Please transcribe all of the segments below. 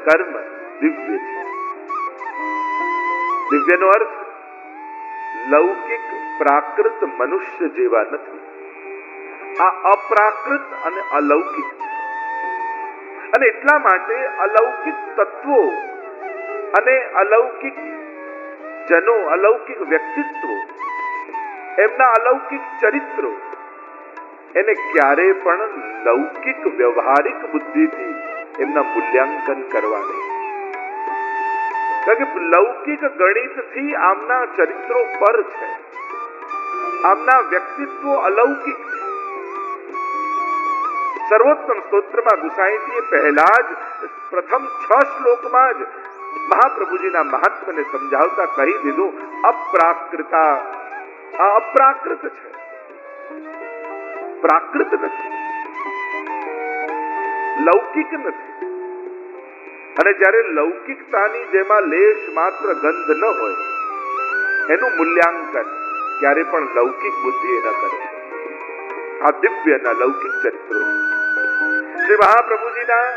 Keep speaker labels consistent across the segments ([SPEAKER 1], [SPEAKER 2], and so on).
[SPEAKER 1] કર્મ દિવ્ય છે. દિવ્યનો અર્થ લૌકિક પ્રાકૃત મનુષ્ય જેવા નથી. આ અપ્રાકૃત અને અલૌકિક છે. અને એટલા માટે અલૌકિક તત્વો અને અલૌકિક જનો, અલૌકિક વ્યક્તિત્વો, એમના અલૌકિક ચરિત્રો એને ક્યારે પણ લૌકિક વ્યવહારિક બુદ્ધિથી એમના મૂલ્યાંકન કરવા નહીં. કારણ કે લૌકિક ગણિતથી આમના ચરિત્રો પર છે, આમના વ્યક્તિત્વો અલૌકિક છે. સર્વોત્તમ સ્તોત્રમાં ગુસાઈજીએ પહેલા જ પ્રથમ 6 શ્લોકમાં જ મહાપ્રભુજીના મહાત્મને સમજાવતા કહી દીધું, અપ્રાકૃતા. આ અપ્રાકૃત છે, પ્રાકૃત નથી, લૌકિક નથી. અને જ્યારે લૌકિકતાની જેમાં લેશ માત્ર ગંધ ન હોય એનું મૂલ્યાંકન ક્યારે પણ લૌકિક બુદ્ધિ ન કરે. આ દિવ્યના લૌકિક ચરિત્રો શ્રી મહાપ્રભુજીના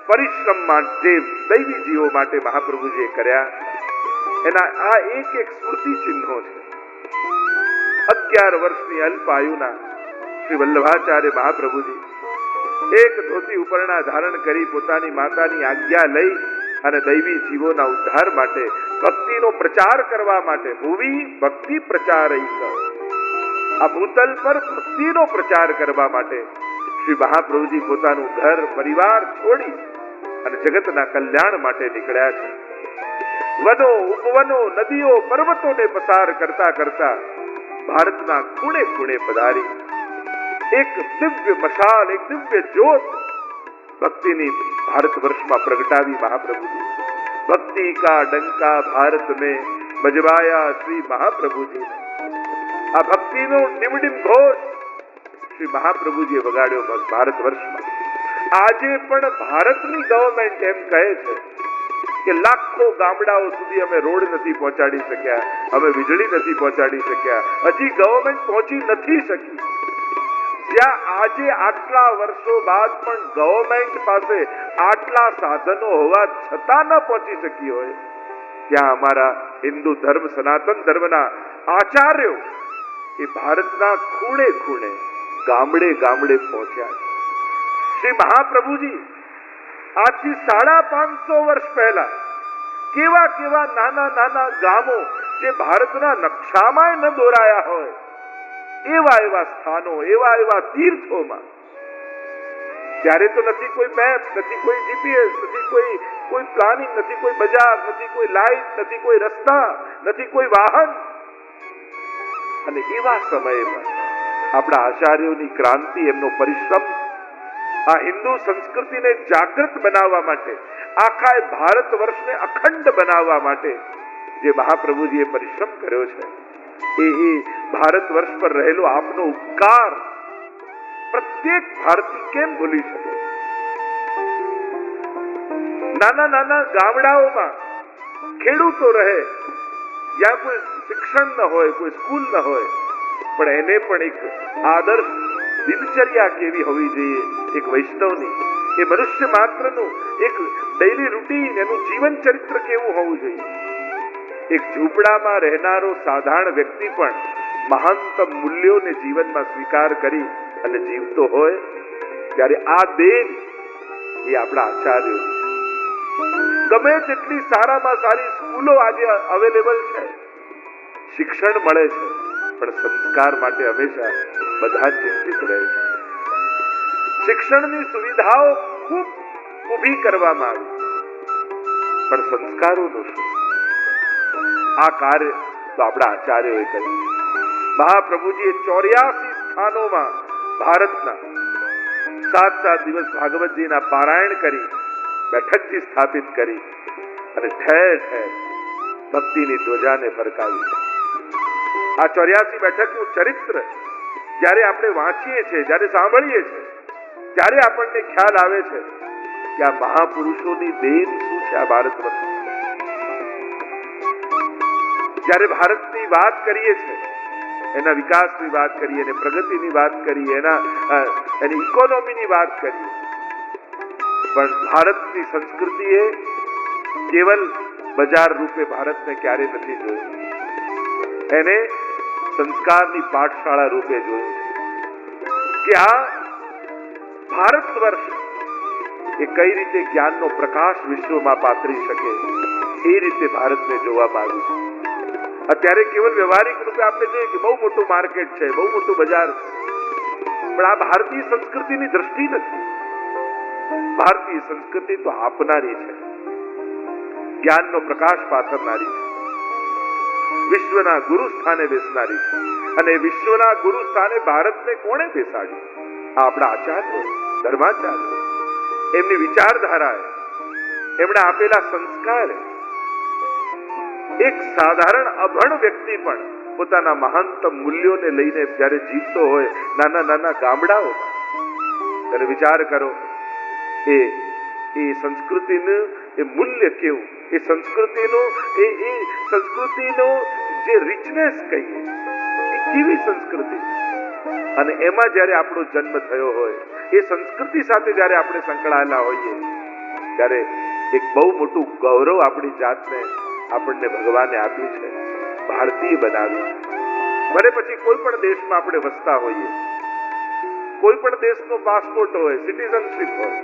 [SPEAKER 1] પરિશ્રમ માટે, દૈવી જીવો માટે મહાપ્રભુજીએ કર્યા, એના આ એક એક સ્મૃતિ ચિહ્નો છે. 11 વર્ષની અલ્પ આયુના શ્રી વલ્લભાચાર્ય મહાપ્રભુજી એક ધોતી ઉપરણા ધારણ કરી પોતાની માતાની આજ્ઞા લઈ અને દૈવી જીવોના ઉદ્ધાર માટે, ભક્તિનો પ્રચાર કરવા માટે, ભૂવિ ભક્તિ પ્રચારૈક, આ ભૂતલ પર ભક્તિનો પ્રચાર કરવા માટે શ્રી મહાપ્રભુજી પોતાનું ઘર પરિવાર છોડી અને જગતના કલ્યાણ માટે નીકળ્યા છે. વનો ઉપવનો નદીઓ પર્વતોને પસાર કરતા કરતા ભારતના ખૂણે ખૂણે પધારી એક દિવ્ય મશાલ, એક દિવ્ય જ્યોત ભક્તિની ભારત વર્ષમાં પ્રગટાવી મહાપ્રભુજી. ભક્તિ કા ડંકા ભારત में બજવાયા શ્રી મહાપ્રભુજી. આ ભક્તિનો ડિમડિમ ઘોષ શ્રી મહાપ્રભુજીએ વગાડ્યો ભારત વર્ષમાં. આજે પણ ભારતની ગવર્મેન્ટ એમ કહે છે કે લાખો ગામડાઓ સુધી અમે રોડ નથી પહોંચાડી શક્યા, અમે વીજળી નથી પહોંચાડી શક્યા, હજી ગવર્મેન્ટ પહોંચી નથી શકી. જ્યાં આજે આટલા વર્ષો બાદ પણ ગવર્મેન્ટ પાસે આટલા સાધનો હોવા છતાં ન પહોંચી શકી હોય, ત્યાં અમારા હિન્દુ ધર્મ, સનાતન ધર્મના આચાર્યો એ ભારતના ખૂણે ખૂણે, ગામડે ગામડે પહોંચ્યા. શ્રી મહાપ્રભુજી આજથી 550 વર્ષ પહેલા કેવા કેવા નાના નાના ગામો જે ભારતના નકશામાં ન દોરાયા હોય એવા એવા સ્થાનો, એવા એવા તીર્થોમાં, ત્યારે તો નથી કોઈ મેપ, નથી કોઈ જીપીએસ, નથી કોઈ પ્લાનિંગ, નથી કોઈ બજાર, નથી કોઈ લાઈટ, નથી કોઈ રસ્તા, નથી કોઈ વાહન. અને એવા સમયમાં આપણા આચાર્યોની ક્રાંતિ, એમનો પરિશ્રમ આ હિન્દુ સંસ્કૃતિને જાગૃત બનાવવા માટે, આખા ભારત વર્ષને અખંડ બનાવવા માટે જે મહાપ્રભુજીએ પરિશ્રમ કર્યો છે, એ ભારત વર્ષ પર રહેલો આપનો ઉપકાર પ્રત્યેક ભારતીય કેમ ભૂલી શકે? નાના નાના ગામડાઓમાં ખેડૂતો રહે, જ્યાં કોઈ શિક્ષણ ન હોય, કોઈ સ્કૂલ ન હોય, પણ એને પણ એક આદર્શ દિનચર્યા કેવી હોવી જોઈએ એક વૈષ્ણવની, એ મનુષ્ય માત્રનું એક ડેઈલી રૂટીન, એનું જીવન ચરિત્ર કેવું હોવું જોઈએ. એક ઝૂંપડામાં રહેનારો સાધારણ વ્યક્તિ પણ મહાનતમ મૂલ્યોને જીવનમાં સ્વીકાર કરી અને જીવતો હોય, ત્યારે આ દેન એ આપણા આચાર્યોની છે. ગમે તેટલી સારામાં સારી સ્કૂલો આજે અવેલેબલ છે, શિક્ષણ મળે છે, પણ સંસ્કાર માટે હંમેશા બધા ચિંતિત રહે છે. શિક્ષણની સુવિધાઓ ખૂબ ઊભી કરવામાં આવી, પણ સંસ્કારોનું શું? આ કાર્ય તો આપણા આચાર્યોએ કર્યું. મહાપ્રભુજીએ 84 સ્થાનોમાં ભારતના 7 દિવસ ભાગવતજીના પારાયણ કરી, બેઠકજી સ્થાપિત કરી અને ઠેર ઠેર ભક્તિની ધ્વજાને ફરકાવી. આ 84 બેઠકનું ચરિત્ર જ્યારે આપણે વાંચીએ છીએ, જ્યારે સાંભળીએ છીએ, ત્યારે આપણને ખ્યાલ આવે છે કે આ મહાપુરુષોની દેન શું છે આ ભારત વર્ષ. જ્યારે ભારતની વાત કરીએ છીએ, એના વિકાસની વાત કરીએ, એને પ્રગતિની વાત કરીએ, એની ઇકોનોમીની વાત કરીએ, પણ ભારતની સંસ્કૃતિએ કેવલ બજાર રૂપે ભારતને ક્યારે નથી જોયું, એને સંસ્કારની પાઠશાળા રૂપે જોયું કે આ ભારત વર્ષ એ કઈ રીતે જ્ઞાનનો પ્રકાશ વિશ્વમાં પાથરી શકે એ રીતે ભારતને જોવામાં આવ્યું છે. અત્યારે કેવલ વ્યવહારિક રૂપે આપણે જોઈએ કે બહુ મોટું માર્કેટ છે, બહુ મોટું બજાર છે, પણ આ ભારતીય સંસ્કૃતિની દ્રષ્ટિ નથી. ભારતીય સંસ્કૃતિ તો આપનારી છે, જ્ઞાનનો પ્રકાશ પાથરનારી છે, વિશ્વના ગુરુ સ્થાને બેસનારી છે. અને વિશ્વના ગુરુ સ્થાને ભારતને કોણે બેસાડ્યું? આપણા આચાર્યો, ધર્માચાર્યો, એમની વિચારધારા, એમણે આપેલા સંસ્કાર. એક સાધારણ અભણ વ્યક્તિ પણ પોતાના મહાનતમ મૂલ્યોને લઈને જ્યારે જીવતો હોય નાના નાના ગામડાઓમાં, ત્યારે વિચાર કરો એ સંસ્કૃતિનું એ મૂલ્ય કેવું, એ સંસ્કૃતિનું જે રિચનેસ કહીએ એ કેવી સંસ્કૃતિ. અને એમાં જ્યારે આપણો જન્મ થયો હોય, એ સંસ્કૃતિ સાથે જ્યારે આપણે સંકળાયેલા હોઈએ, ત્યારે એક બહુ મોટું ગૌરવ આપણી જાતને આપણને ભગવાને આપ્યું છે, ભારતીય બનાવ્યું. ભલે પછી કોઈ પણ દેશમાં આપણે વસતા હોઈએ, કોઈ પણ દેશનો પાસપોર્ટ હોય, સિટીઝનશીપ હોય,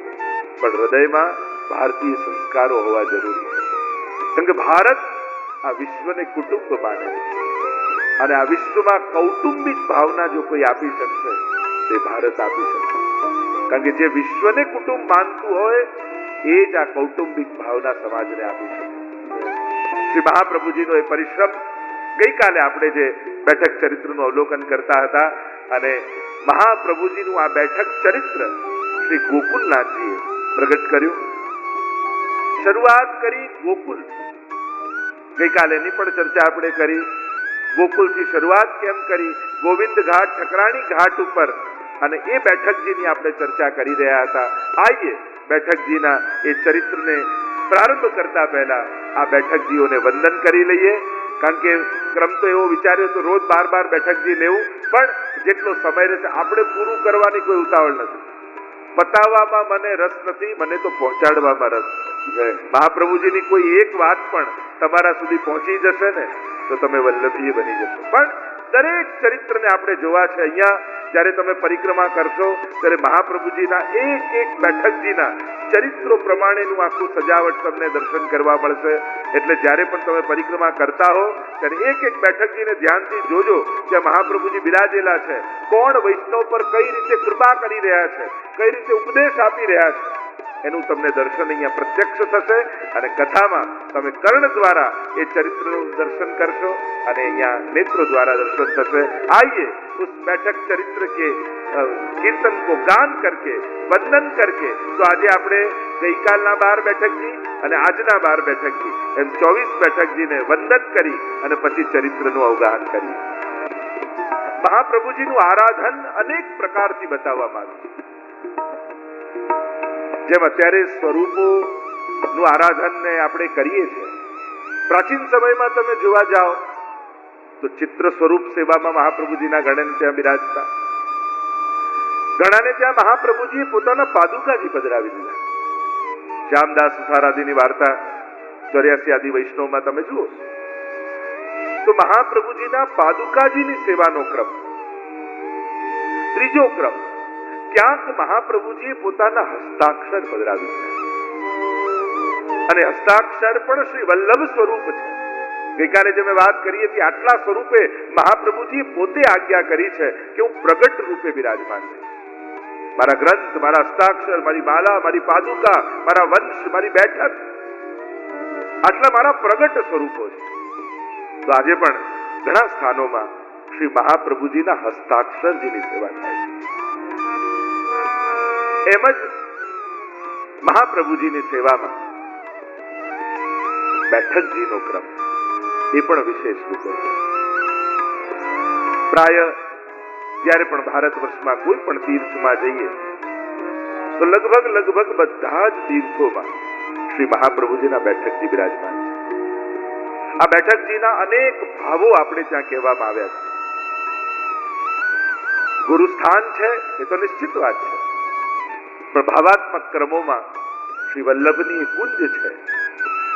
[SPEAKER 1] પણ હૃદયમાં ભારતીય સંસ્કારો હોવા જરૂરી છે. કેમ કે ભારત આ વિશ્વને કુટુંબ માને છે, અને આ વિશ્વમાં કૌટુંબિક ભાવના જો કોઈ આપી શકશે તે ભારત આપી શકશે. કારણ કે જે વિશ્વને કુટુંબ માનતું હોય એ જ આ કૌટુંબિક ભાવના સમાજને આપી શકે. શ્રી મહાપ્રભુજીનો એ પરિશ્રમ, ગઈકાલે આપણે જે બેઠક ચરિત્રનું અવલોકન કરતા હતા, અને મહાપ્રભુજીનું આ બેઠક ચરિત્ર શ્રી ગોકુલનાથજીએ પ્રગટ કર્યું. શરૂઆત કરી ગોકુલ, ગઈકાલે એની પણ ચર્ચા આપણે કરી. ગોકુલથી શરૂઆત કેમ કરી, ગોવિંદ ઘાટ, ઠકરાણી ઘાટ ઉપર, અને એ બેઠકજીની આપણે ચર્ચા કરી રહ્યા હતા. આઈએ બેઠકજીના એ ચરિત્રને પ્રારંભ કરતા પહેલા આ બેઠકજીઓને વંદન કરી લઈએ. કારણ કે ક્રમ તો એવો વિચાર્યો તો રોજ બાર બેઠકજી લેવું, પણ જેટલો સમય રહેશે આપણે પૂરું કરવાની કોઈ ઉતાવળ નથી. બતાવવામાં મને રસ નથી, મને તો પહોંચાડવામાં રસ છે. મહાપ્રભુજીની કોઈ એક વાત પણ તમારા સુધી પહોંચી જશે ને તો તમે વલ્લભીય બની જશો. પણ દરેક ચરિત્રને આપણે જોવા છે. અહીંયા જ્યારે તમે પરિક્રમા કરશો ત્યારે મહાપ્રભુજીના એક બેઠકજીના ચરિત્રો પ્રમાણેનું આખું સજાવટ તમને દર્શન કરવા મળશે. એટલે જ્યારે પણ તમે પરિક્રમા કરતા હો ત્યારે એક બેઠકજીને ધ્યાનથી જોજો કે મહાપ્રભુજી બિરાજેલા છે, કોણ વૈષ્ણવ પર કઈ રીતે કૃપા કરી રહ્યા છે, કઈ રીતે ઉપદેશ આપી રહ્યા છે, એનું તમને દર્શન અહીંયા પ્રત્યક્ષ થશે. અને કથામાં તમે કર્ણ દ્વારા એ ચરિત્રનું દર્શન કરશો અને અહીંયા નેત્રો દ્વારા દર્શન થશે. आइए उस बैठक चरित्र के कीर्तन को गान करके, वंदन करके, तो આજે આપણે ગઈકાલના 12 બેઠકજી અને આજના 12 બેઠકજી એમ 24 બેઠકજીને વંદન કરી અને પછી ચરિત્રનું અવગાહન કરીએ. મહાપ્રભુજીનું આરાધન અનેક પ્રકારથી બતાવવામાં આવ્યું છે. જેમ અત્યારે સ્વરૂપોનું આરાધનને આપણે કરીએ છીએ, પ્રાચીન સમયમાં તમે જોવા જાઓ તો ચિત્ર સ્વરૂપ સેવામાં મહાપ્રભુજીના ગણને ત્યાં બિરાજતા. ઘણાને ત્યાં મહાપ્રભુજીએ પોતાના પાદુકાજી પધરાવી દીધા. શ્યામદાસ સુથારાદીની વાર્તા 84 આદિ વૈષ્ણવમાં તમે જુઓ તો મહાપ્રભુજીના પાદુકાજીની સેવાનો ક્રમ. ત્રીજો ક્રમ, ક્યાંક મહાપ્રભુજીએ પોતાના હસ્તાક્ષર પધરાવી દીધા, અને હસ્તાક્ષર પણ શ્રી વલ્લભ સ્વરૂપ છે. ગઈકાલે જે મેં વાત કરી હતી, આટલા સ્વરૂપે મહાપ્રભુજીએ પોતે આજ્ઞા કરી છે કે હું પ્રગટ રૂપે બિરાજમાન છું. મારા ગ્રંથ, મારા હસ્તાક્ષર, મારી માલા, મારી પાદુકા, મારા વંશ, મારી બેઠક, આટલા મારા પ્રગટ સ્વરૂપો છે. તો આજે પણ ઘણા સ્થાનોમાં શ્રી મહાપ્રભુજીના હસ્તાક્ષરજીની સેવા થાય છે. એમ જ મહાપ્રભુજીની સેવામાં બેઠકજીનો ક્રમ એ પણ વિશેષ રૂપે છે. પ્રાય જ્યારે પણ ભારત વર્ષમાં કોઈ પણ તીર્થમાં જઈએ તો લગભગ બધા જ તીર્થોમાં શ્રી મહાપ્રભુજીના બેઠકજી બિરાજમાન છે. આ બેઠકજીના અનેક ભાવો આપણે ત્યાં કહેવામાં આવ્યા છે. ગુરુસ્થાન છે એ તો નિશ્ચિત વાત છે, પણ ભાવાત્મક ક્રમોમાં શ્રી વલ્લભની કુંજ છે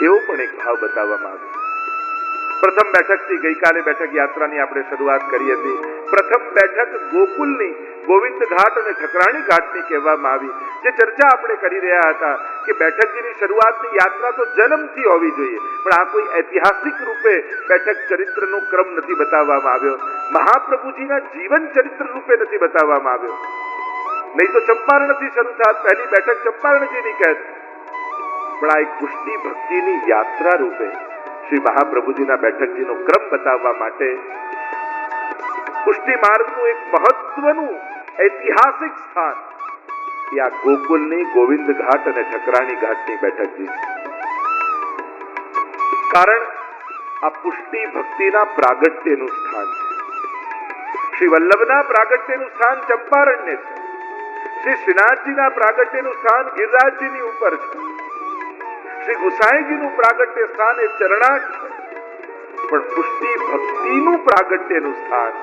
[SPEAKER 1] એવો પણ એક ભાવ બતાવવામાં આવ્યો. પ્રથમ બેઠકથી ગઈકાલે બેઠક યાત્રાની આપણે શરૂઆત કરી હતી. પ્રથમ બેઠક ગોકુલની ગોવિંદ ઘાટ અને ઠકરાણી ઘાટની કહેવામાં આવી. જે ચર્ચા આપણે કરી રહ્યા હતા કે બેઠકજીની શરૂઆતની યાત્રા તો જન્મથી હોવી જોઈએ, પણ આ કોઈ ઐતિહાસિક રૂપે બેઠક ચરિત્રનો ક્રમ નથી બતાવવામાં આવ્યો. મહાપ્રભુજીના જીવન ચરિત્ર રૂપે નથી બતાવવામાં આવ્યો. નહીં તો ચંપારણથી શરૂ થાત, પહેલી બેઠક ચંપારણજીની કહેત, પણ આ એક પુષ્ટિ ભક્તિની યાત્રા રૂપે શ્રી મહાપ્રભુજીના બેઠકજીનો ક્રમ બતાવવા માટે પુષ્ટિ માર્ગનું એક મહત્વનું ઐતિહાસિક સ્થાન એ આ ગોકુલની ગોવિંદ ઘાટ અને ઠકરાણી ઘાટની બેઠકજી. કારણ આ પુષ્ટિ ભક્તિના પ્રાગટ્યનું સ્થાન છે. શ્રી વલ્લભના પ્રાગટ્યનું સ્થાન ચંપારણ્ય છે. શ્રી શ્રીનાથજીના પ્રાગટ્યનું સ્થાન ગિરિરાજજીની ઉપર છે. શ્રી ગુસાઈજીનું પ્રાગટ્ય સ્થાન એ ચરણાક છે. પણ પુષ્ટિ ભક્તિનું પ્રાગટ્યનું સ્થાન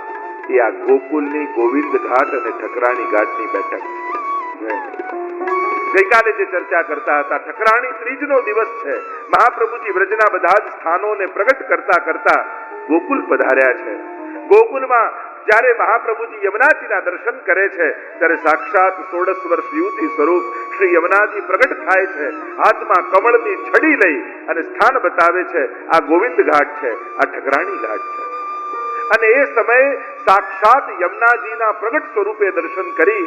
[SPEAKER 1] એ આ ગોકુલની ગોવિંદ ઘાટ અને ઠકરાણી ઘાટની બેઠક છે. ગઈકાલે જે ચર્ચા કરતા હતા, ઠકરાણી ત્રીજનો દિવસ છે. મહાપ્રભુજી વ્રજના બધા જ સ્થાનોને પ્રગટ કરતા કરતા ગોકુલ પધાર્યા છે. ગોકુલમાં જ્યારે મહાપ્રભુજી યમુનાજીના દર્શન કરે છે ત્યારે સાક્ષાત 16 વર્ષ યુવતી સ્વરૂપ શ્રી યમુનાજી પ્રગટ થાય છે. હાથમાં કમળની છડી લઈ અને સ્થાન બતાવે છે. આ ગોવિંદ ઘાટ છે, આ ઠકરાણી ઘાટ છે. અને એ સમયે સાક્ષાત યમુનાજીના પ્રગટ સ્વરૂપે દર્શન કરી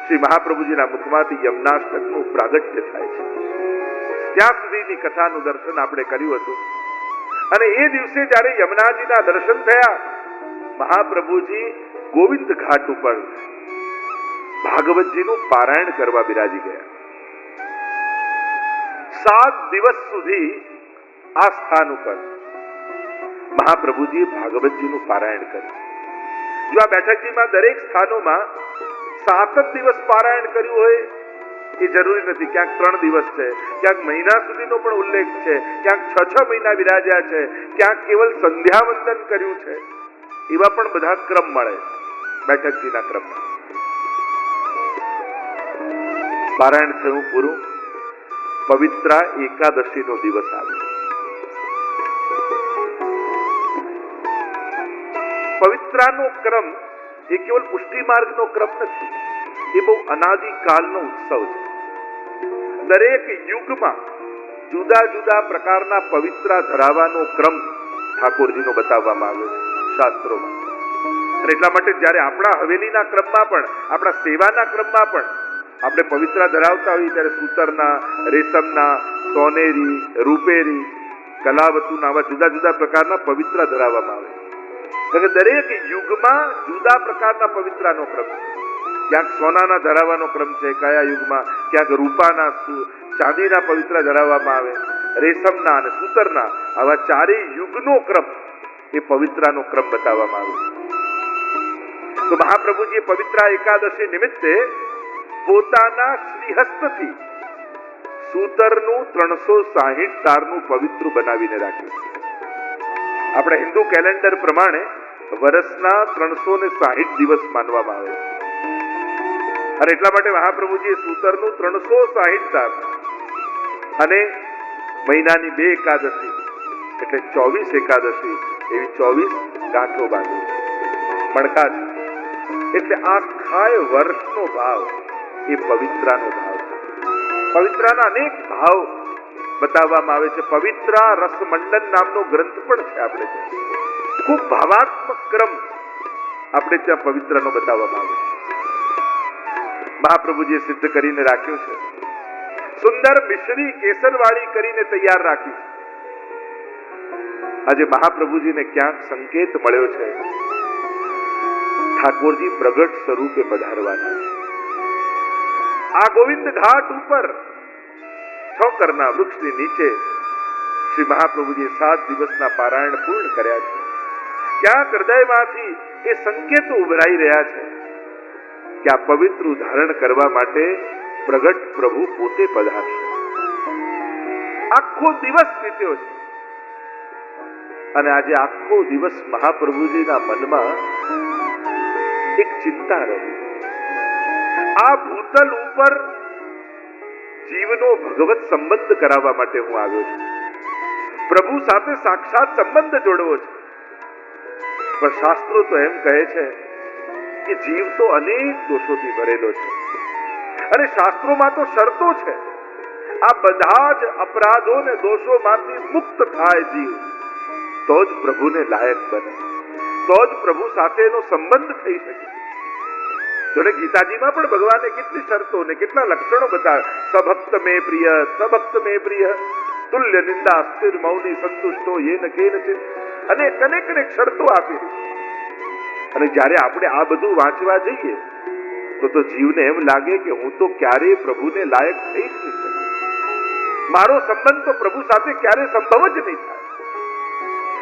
[SPEAKER 1] શ્રી મહાપ્રભુજીના મુખમાંથી યમુનાષ્ટકનું પ્રાગટ્ય થાય છે. ત્યાં સુધીની કથાનું દર્શન આપણે કર્યું હતું. અને એ દિવસે જ્યારે યમુનાજીના દર્શન થયા, મહાપ્રભુજી ગોવિંદ ઘાટ ઉપર ભાગવતજીનું પારાયણ કરવા બિરાજી ગયા. 7 દિવસ સુધી આ સ્થાન ઉપર મહાપ્રભુજીએ ભાગવતજીનું પારાયણ કર્યું. જો આ બેઠકજીમાં દરેક સ્થાનોમાં 7 જ દિવસ પારાયણ કર્યું હોય એ જરૂરી નથી. ક્યાંક 3 દિવસ છે, ક્યાંક મહિના સુધીનો પણ ઉલ્લેખ છે, ક્યાંક 6 મહિના વિરાજ્યા છે, ક્યાંક કેવલ સંધ્યાવંદન કર્યું છે. એવા પણ બધા ક્રમ મળે બેઠકજીના ક્રમમાં. પારાયણ થયું પૂરું. પવિત્રા એકાદશીનો દિવસ આવ્યો. પવિત્રાનો ક્રમ એ કેવલ પુષ્ટિ માર્ગનો ક્રમ નથી, એ બહુ અનાદિકાલનો ઉત્સવ છે. દરેક યુગમાં જુદા જુદા પ્રકારના પવિત્રા ધરાવવાનો ક્રમ ઠાકોરજીનો બતાવવામાં આવ્યો છે શાસ્ત્રોમાં. અને એટલા માટે જ્યારે આપણા હવેલીના ક્રમમાં પણ, આપણા સેવાના ક્રમમાં પણ આપણે પવિત્રા ધરાવતા હોઈએ ત્યારે સૂતરના, રેશમના, સોનેરી, રૂપેરી, કલાવતુના આવા જુદા જુદા પ્રકારના પવિત્રા ધરાવવામાં આવે. કારણ કે દરેક યુગમાં જુદા પ્રકારના પવિત્રાનો ક્રમ છે. ક્યાંક સોનાના ધરાવવાનો ક્રમ છે કયા યુગમાં, ક્યાંક રૂપાના, ચાંદીના પવિત્રા ધરાવવામાં આવે, રેશમના અને સૂતરના, આવા ચારેય યુગનો ક્રમ એ પવિત્રાનો ક્રમ બતાવવામાં આવે. તો મહાપ્રભુજીએ પવિત્રા એકાદશી નિમિત્તે પોતાના શ્રીહસ્તથી સૂતરનું 360 તારનું પવિત્ર બનાવીને રાખ્યું. આપણે હિન્દુ કેલેન્ડર પ્રમાણે વર્ષના 360 દિવસ માનવામાં આવે અને એટલા માટે મહાપ્રભુજીએ સૂતરનું 360 તાર અને મહિનાની 2 એકાદશી એટલે 24 એકાદશી એવી 24 ગાંઠો બાંધી મણકા છે. એટલે આખા વર્ષનો ભાવ એ પવિત્રાનો ભાવ છે. પવિત્રાના અનેક ભાવ બતાવવામાં આવે છે. પવિત્રા રસમંડન નામનો ગ્રંથ પણ છે આપણે ત્યાં. ખૂબ ભાવાત્મક ક્રમ આપણે ત્યાં પવિત્રનો બતાવવામાં આવે છે. મહાપ્રભુજીએ સિદ્ધ કરીને રાખ્યું છે. સુંદર મિશ્રી કેસરવાળી કરીને તૈયાર રાખી છે. આજે મહાપ્રભુજીને ક્યાંક સંકેત મળ્યો છે ઠાકોરજી પ્રગટ સ્વરૂપે પધારવાના છે. આ ગોવિંદ ઘાટ ઉપર ઠોકરના વૃક્ષની નીચે શ્રી મહાપ્રભુજીએ 7 દિવસના પારાયણ પૂર્ણ કર્યા છે. ક્યાંક હૃદયમાંથી એ સંકેતો ઉભરાઈ રહ્યા છે કે આ પવિત્ર ધારણ કરવા માટે પ્રગટ પ્રભુ પોતે પધારશે. આખો દિવસ વીત્યો છે અને આજે આખો દિવસ મહાપ્રભુજીના મનમાં એક ચિંતા રહી. આ ભૂતલ ઉપર જીવનો ભગવત સંબંધ કરાવવા માટે હું આવ્યો છું. પ્રભુ સાથે સાક્ષાત સંબંધ જોડવો છે. પણ શાસ્ત્રો તો એમ કહે છે કે જીવ તો અનેક દોષોથી ભરેલો છે અને શાસ્ત્રોમાં તો શરતો છે. આ બધા જ અપરાધો ને દોષોમાંથી મુક્ત થાય જીવ તો જ પ્રભુને લાયક બને, તો જ પ્રભુ સાથેનો સંબંધ થઈ શકે. જોને ગીતાજીમાં પણ ભગવાને કેટલી શરતો ને કેટલા લક્ષણો બતાવ્યા. સભક્ત મેં પ્રિય, સભક્ત મેં પ્રિય, તુલ્ય નિંદા સ્થિર મૌની સંતુષ્ટો યેન કેનચિત, અનેક શરતો આપી. અને જ્યારે આપણે આ બધું વાંચવા જઈએ તો જીવને એમ લાગે કે હું તો ક્યારેય પ્રભુને લાયક થઈ જ નહીં શકું. મારો સંબંધ તો પ્રભુ સાથે ક્યારે સંભવ જ નહીં થાય.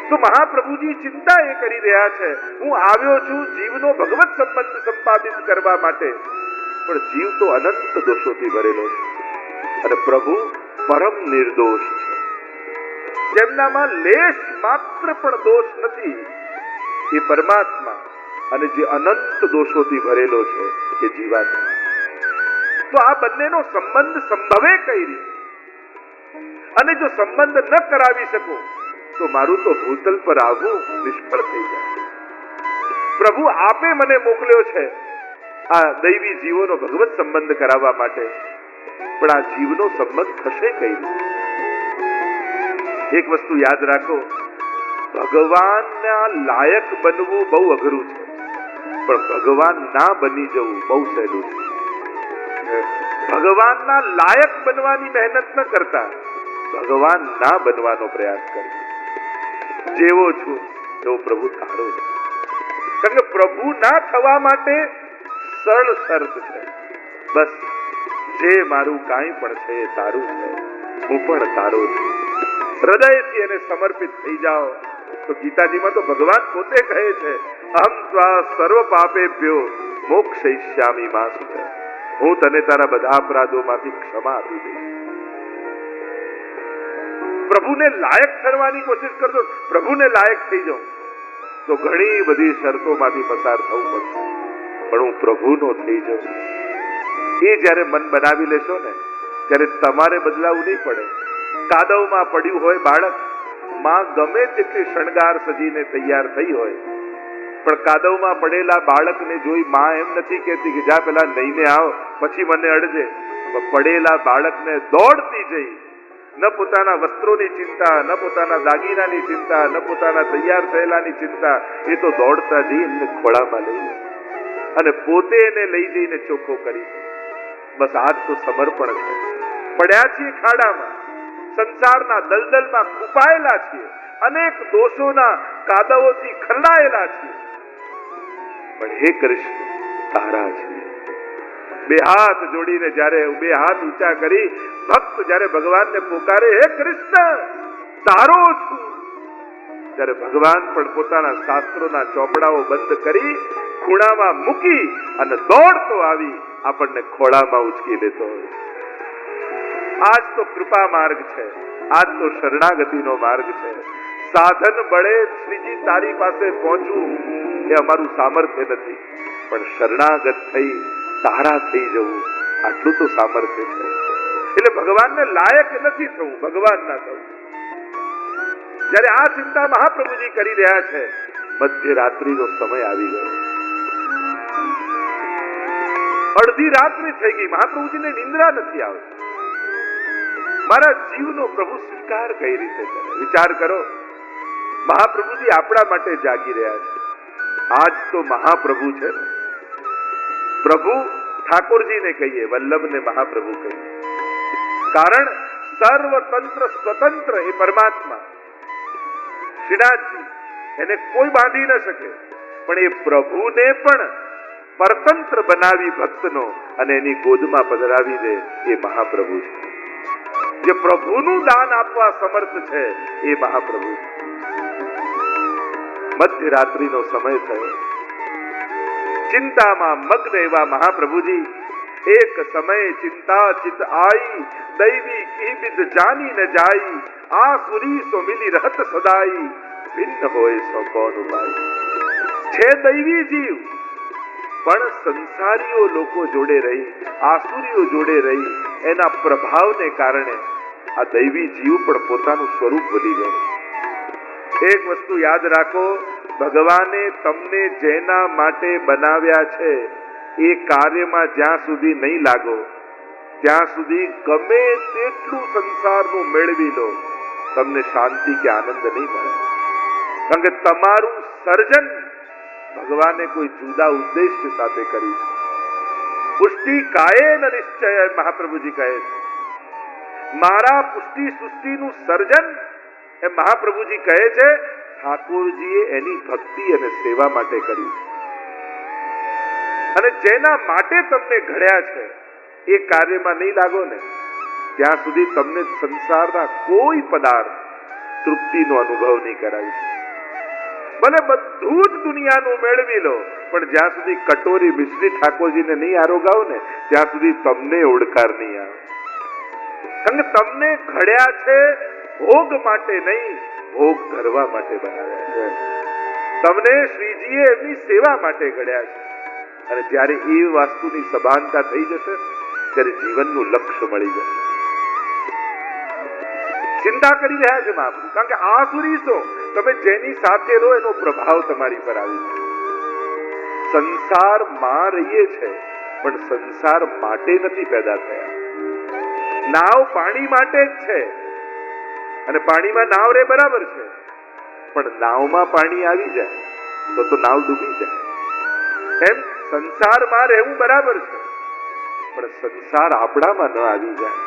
[SPEAKER 1] તો મહાપ્રભુજી ચિંતા એ કરી રહ્યા છે, હું આવ્યો છું જીવનો ભગવત સંબંધ સંપાદિત કરવા માટે, પણ જીવ તો અનંત દોષોથી ભરેલો છે અને પ્રભુ પરમ નિર્દોષ છે. જેમનામાં લેશ માત્ર પણ દોષ નથી એ પરમાત્મા, અને જે અનંત દોષોથી ભરેલો છે એ જીવાત્મા. તો આ બંનેનો સંબંધ સંભવે કઈ રીતે? અને જો સંબંધ ન કરાવી શકું તો મારું તો ભૂતલ પર આવવું નિષ્ફળ થઈ જાય. પ્રભુ આપે મને મોકલ્યો છે આ દૈવી જીવોનો ભગવત સંબંધ કરાવવા માટે, પણ આ જીવનો સંબંધ થશે કઈ રીતે? એક વસ્તુ યાદ રાખો, ભગવાનના લાયક બનવું બહુ અઘરું છે, પણ ભગવાન ના બની જવું બહુ સહેલું છે. ભગવાનના લાયક બનવાની મહેનત ન કરતા ભગવાન ના બનવાનો પ્રયાસ કરજો. જેવો છું એવો પ્રભુ તારો છે. કારણ કે પ્રભુ ના થવા માટે સરળ શરત છે, બસ જે મારું કાંઈ પણ છે એ તારું છે, હું પણ તારો છું. હૃદયથી એને સમર્પિત થઈ જાઓ તો ગીતાજીમાં તો ભગવાન પોતે કહે છે, અહમ ત્વા સર્વ પાપેભ્યો મોક્ષયિષ્યામિ મા સુધ. હું તને તારા બધા અપરાધોમાંથી ક્ષમા આપી દઈશ. પ્રભુને લાયક થવાની કોશિશ કરજો, પ્રભુને લાયક થઈ જાઉં તો ઘણી બધી શરતોમાંથી પસાર થવું પડશે, પણ હું પ્રભુનો થઈ જાઉં એ જ્યારે મન બનાવી લેશો ને ત્યારે તમારે બદલાવું નહીં પડે. કાદવમાં પડ્યું હોય બાળક, માં ગમે તેટલી શણગાર સજીને તૈયાર થઈ હોય, પણ કાદવમાં પડેલા બાળકને જોઈ માં એમ નથી કહેતી કે જા પેલા નહીને આવ પછી મને અડજે. પડેલા બાળકને દોડતી જઈ, ન પોતાના વસ્ત્રોની ચિંતા, ન પોતાના દાગીનાની ચિંતા, ન પોતાના તૈયાર થયેલાની ચિંતા, એ તો દોડતા જઈ એમને ખોળામાં લઈ અને પોતે એને લઈ જઈને ચોખ્ખો કરી. બસ આજ તો સમર્પણ છે. પડ્યા છીએ ખાડામાં, સંસારના દલદલમાં કૂપાયેલા છીએ, અનેક દોષોના કાદવોથી ખરડાયેલા છીએ, પણ હે કૃષ્ણ તારા છીએ. બે હાથ જોડીને જ્યારે બે હાથ ઊંચા કરી ભક્ત જ્યારે ભગવાનને પોકારે, હે કૃષ્ણ તારો છું, ત્યારે ભગવાન પણ પોતાના શાસ્ત્રોના ચોપડાઓ બંધ કરી ખૂણામાં મૂકી અને દોડતો આવી આપણને ખોળામાં ઉચકી લેતો હોય. આજ તો કૃપા માર્ગ છે, આજ તો શરણાગતિનો માર્ગ છે. સાધન બળે શ્રીજી તારી પાસે પહોંચવું એ અમારું સામર્થ્ય નથી, પણ શરણાગત થઈ તારા થઈ જવું આટલું તો સામર્થ્ય છે. એટલે ભગવાનને લાયક નથી થવું, ભગવાન ના થવું. જ્યારે આ ચિંતા મહાપ્રભુજી કરી રહ્યા છે, મધ્યરાત્રિનો સમય આવી ગયો, અડધી રાત્રિ થઈ ગઈ, મહાપ્રભુજીને નિંદ્રા નથી આવતી. મારા જીવનો પ્રભુ સ્વીકાર કઈ રીતે કરે? વિચાર કરો, મહાપ્રભુજી આપણા માટે જાગી રહ્યા છે. આજ તો મહાપ્રભુ છે ને, પ્રભુ ઠાકોરજીને કહીએ, વલ્લભને મહાપ્રભુ કહીએ, કારણ સર્વતંત્ર સ્વતંત્ર એ પરમાત્મા શ્રીનાથજી, એને કોઈ બાંધી ન શકે, પણ એ પ્રભુને પણ પરતંત્ર બનાવી ભક્તનો અને એની ગોદમાં પધરાવી દે એ મહાપ્રભુ છે. જે પ્રભુનું દાન આપવા સમર્થ છે એ મહાપ્રભુ છે. મધ્યરાત્રિનો સમય થયો, ચિંતામાં મગ્ન એવા મહાપ્રભુજી એક સમય ચિંતા ચિત આઈ, દૈવી કિબિદ જાની ન જાઈ, આસુરી સો મિલી રહત સદાઈ, ભિન્ન હોય સો કોન ઉપાય. છે દૈવી જીવ પણ સંસારીઓ લોકો જોડે રહી, આસુરીઓ જોડે રહી, એના પ્રભાવને કારણે આ દૈવી જીવ પણ પોતાનું સ્વરૂપ ભૂલી ગયો. એક વસ્તુ યાદ રાખો, ભગવાને તમને જેના માટે બનાવ્યા છે એ કાર્યમાં જ્યાં સુધી નહીં લાગો ત્યાં સુધી ગમે તેટલું સંસારનું મેળવી લો, તમને શાંતિ કે આનંદ નહીં મળે. કારણ કે તમારું સર્જન ભગવાને કોઈ જુદા ઉદ્દેશ્ય સાથે કર્યું છે. પુષ્ટિ કાયેન નિશ્ચય, મહાપ્રભુજી કહે છે. મારા પુષ્ટિ સૃષ્ટિનું સર્જન એ મહાપ્રભુજી કહે છે ઠાકોરજીએ એની ભક્તિ અને સેવા માટે કર્યું છે. અને જેના માટે તમને ઘડ્યા છે એ કાર્યમાં નહીં લાગો ને ત્યાં સુધી તમને સંસારના કોઈ પદાર્થ તૃપ્તિનો અનુભવ નહીં કરાવી. ભલે બધું જ દુનિયાનું મેળવી લો, પણ જ્યાં સુધી કટોરી મિશ્રી ઠાકોરજીને નહીં આરોગાવ ને ત્યાં સુધી તમને ઓળકાર નહીં આવે. કારણ કે તમને ઘડ્યા છે ભોગ માટે નહીં, ભોગ કરવા માટે બનાવ્યા છે. તમને શ્રીજીએ એમની સેવા માટે ઘડ્યા છે. અને જ્યારે એ વાસ્તુની સભાનતા થઈ જશે ત્યારે જીવનનું લક્ષ્ય મળી જશે. ચિંતા કરી રહ્યા છે મહાપ્રભુ, કારણ કે આસુરી છો, તમે જેની સાથે રહો એનો પ્રભાવ તમારી પર આવી છે. સંસારમાં રહીએ છે પણ સંસાર માટે નથી પેદા થયા. નાવ પાણી માટે જ છે અને પાણીમાં નાવ રે બરાબર છે, પણ નાવમાં પાણી આવી જાય તો નાવ ડૂબી જાય. એમ સંસારમાં રહેવું બરાબર છે, પણ સંસાર આપણામાં ન આવી જાય.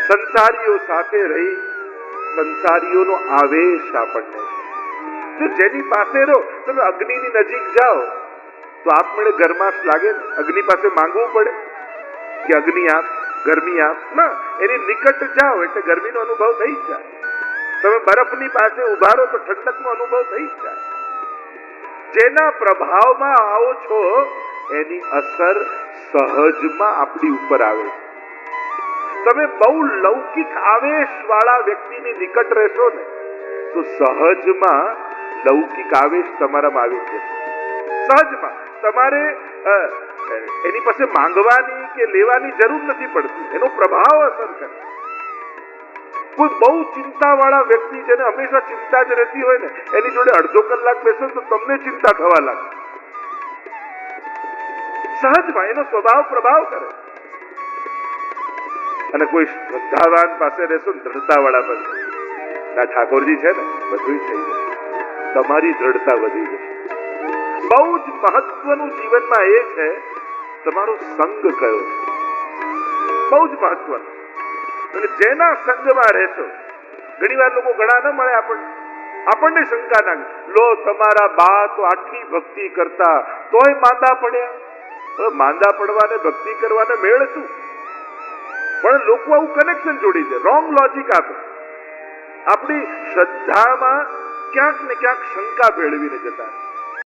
[SPEAKER 1] સંસારીઓ સાથે રહી સંસારીઓનો આવેશ આપણને છે. જો જેની પાસે રહો, તમે અગ્નિની નજીક જાઓ તો આપમેળે ગરમાશ લાગે ને, અગ્નિ પાસે માંગવું પડે કે અગ્નિ આપ, ગરમી આપ ના, એની નિકટ જાઓ એટલે ગરમીનો અનુભવ થઈ જ જાય. તમે બરફની પાસે ઉભા રહો તો ઠંડકનો અનુભવ થઈ જ જાય. જેના પ્રભાવમાં આવો છો એની અસર સહજમાં આપણી ઉપર આવે છે. તમે બહુ લૌકિક આવેશ વાળા વ્યક્તિની નિકટ રહેશો ને તો સહજમાં લૌકિક આવેશ તમારામાં આવી જશે. સહજમાં તમારે એની પાસે માંગવાની કે લેવાની જરૂર નથી પડતી, એનો પ્રભાવ અસર કરે. કોઈ બહુ ચિંતા વાળા વ્યક્તિ જેને હંમેશા ચિંતા જ રહેતી હોય ને એની જોડે અડધો કલાક બેસો તો તમને ચિંતા થવા લાગે. સહજમાં એનો સ્વભાવ પ્રભાવ કરે. અને કોઈ શ્રદ્ધાવાન પાસે રહેશો ને દ્રઢતા વાળા પાસે, ના ઠાકોરજી છે ને બધું થઈ જશે, તમારી દ્રઢતા વધી જશે. બહુ જ મહત્વનું જીવનમાં એ છે તમારો સંગ કયો છે, બહુ જ મહત્વનું. અને જેના સંગમાં રહેશો, ઘણી વાર લોકો ઘણા ન મળે આપણને શંકા નાખે, લો તમારા બા તો આટલી ભક્તિ કરતા તોય માંદા પડ્યા. હવે માંદા પડવાને ભક્તિ કરવાને મેળ શું? પણ લોકો આવું કનેક્શન જોડી દે, રોંગ લોજિક આપે. આપણી શ્રદ્ધામાં ક્યાંક ને ક્યાંક શંકા ભેળવીને જતા.